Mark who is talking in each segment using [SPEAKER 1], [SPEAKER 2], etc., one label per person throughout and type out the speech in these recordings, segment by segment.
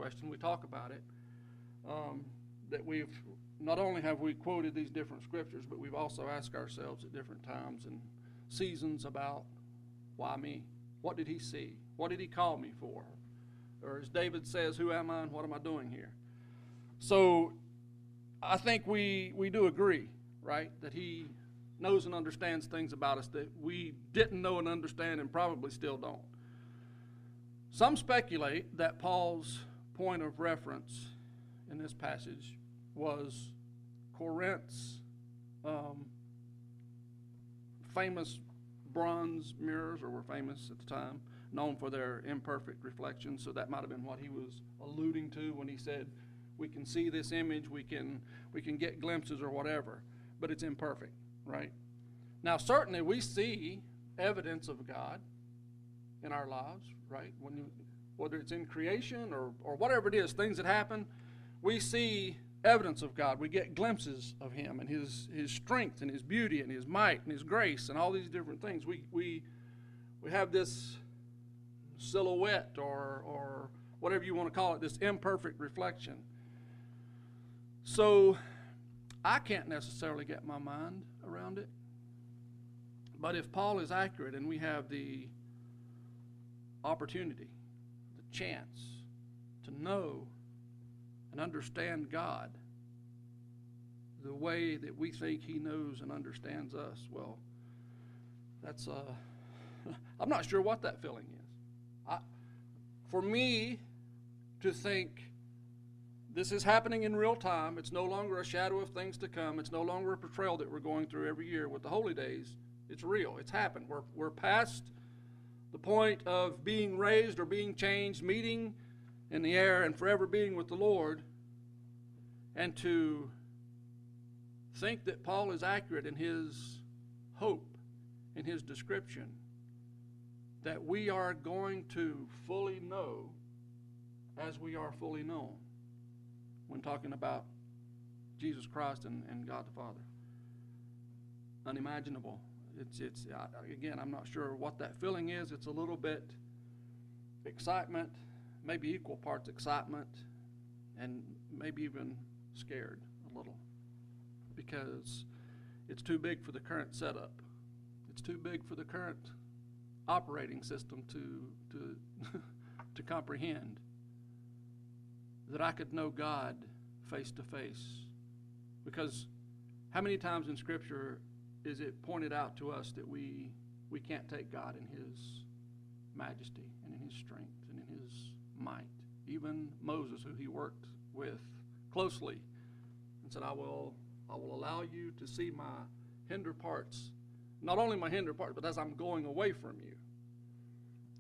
[SPEAKER 1] question. We talk about it. That we've not only have we quoted these different scriptures, but we've also asked ourselves at different times and seasons about, why me? What did he see? What did he call me for? Or as David says, who am I and what am I doing here? So I think we do agree, right, that he knows and understands things about us that we didn't know and understand and probably still don't. Some speculate that Paul's point of reference in this passage was Corinth's famous bronze mirrors, or were famous at the time, known for their imperfect reflections. So that might have been what he was alluding to when he said, we can see this image, we can get glimpses or whatever, but it's imperfect, right? Now, certainly we see evidence of God in our lives, right? Whether it's in creation or whatever it is, things that happen, we see evidence of God. We get glimpses of him and his strength and his beauty and his might and his grace and all these different things. We have this silhouette or whatever you want to call it, this imperfect reflection. So I can't necessarily get my mind around it. But if Paul is accurate and we have the opportunity, the chance to know and understand God the way that we think he knows and understands us, well, that's I'm not sure what that feeling is. For me to think this is happening in real time, it's no longer a shadow of things to come, it's no longer a portrayal that we're going through every year with the holy days, it's real, it's happened. We're past the point of being raised or being changed, meeting in the air and forever being with the Lord. And to think that Paul is accurate in his hope, in his description, that we are going to fully know as we are fully known when talking about Jesus Christ and God the Father. Unimaginable. Again, I'm not sure what that feeling is. It's a little bit excitement, maybe equal parts excitement, and maybe even scared a little, because it's too big for the current setup. It's too big for the current operating system to comprehend that I could know God face to face. Because how many times in Scripture is it pointed out to us that we can't take God in his majesty and in his strength and in his might? Even Moses, who he worked with closely, and said, I will allow you to see my hinder parts, not only my hinder parts, but as I'm going away from you.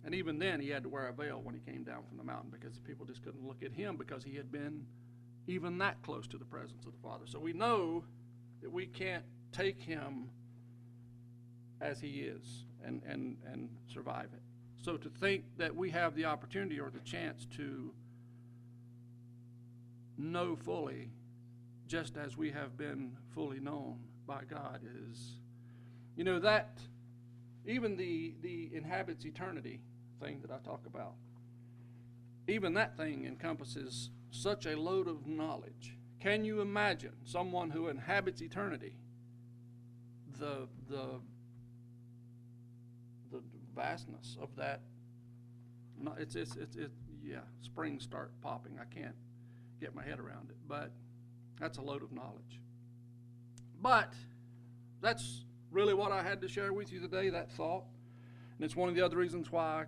[SPEAKER 1] And even then he had to wear a veil when he came down from the mountain, because people just couldn't look at him because he had been even that close to the presence of the Father. So we know that we can't take him as he is and survive it. So to think that we have the opportunity or the chance to know fully just as we have been fully known by God is, that even the inhabits eternity thing that I talk about, even that thing encompasses such a load of knowledge. Can you imagine someone who inhabits eternity, the vastness of that? No, springs start popping. I can't get my head around it, but that's a load of knowledge. But that's really what I had to share with you today, that thought. And it's one of the other reasons why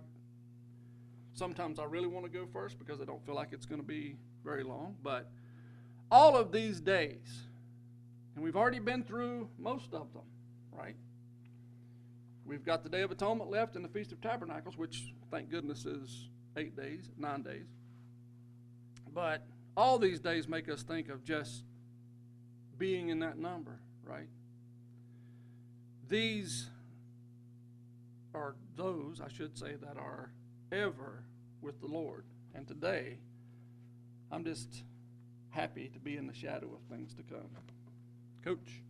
[SPEAKER 1] sometimes I really want to go first, because I don't feel like it's going to be very long. But all of these days, and we've already been through most of them, right? We've got the Day of Atonement left and the Feast of Tabernacles, which, thank goodness, is 9 days. But all these days make us think of just being in that number, right? These are those, I should say, that are ever with the Lord. And today, I'm just happy to be in the shadow of things to come. Coach.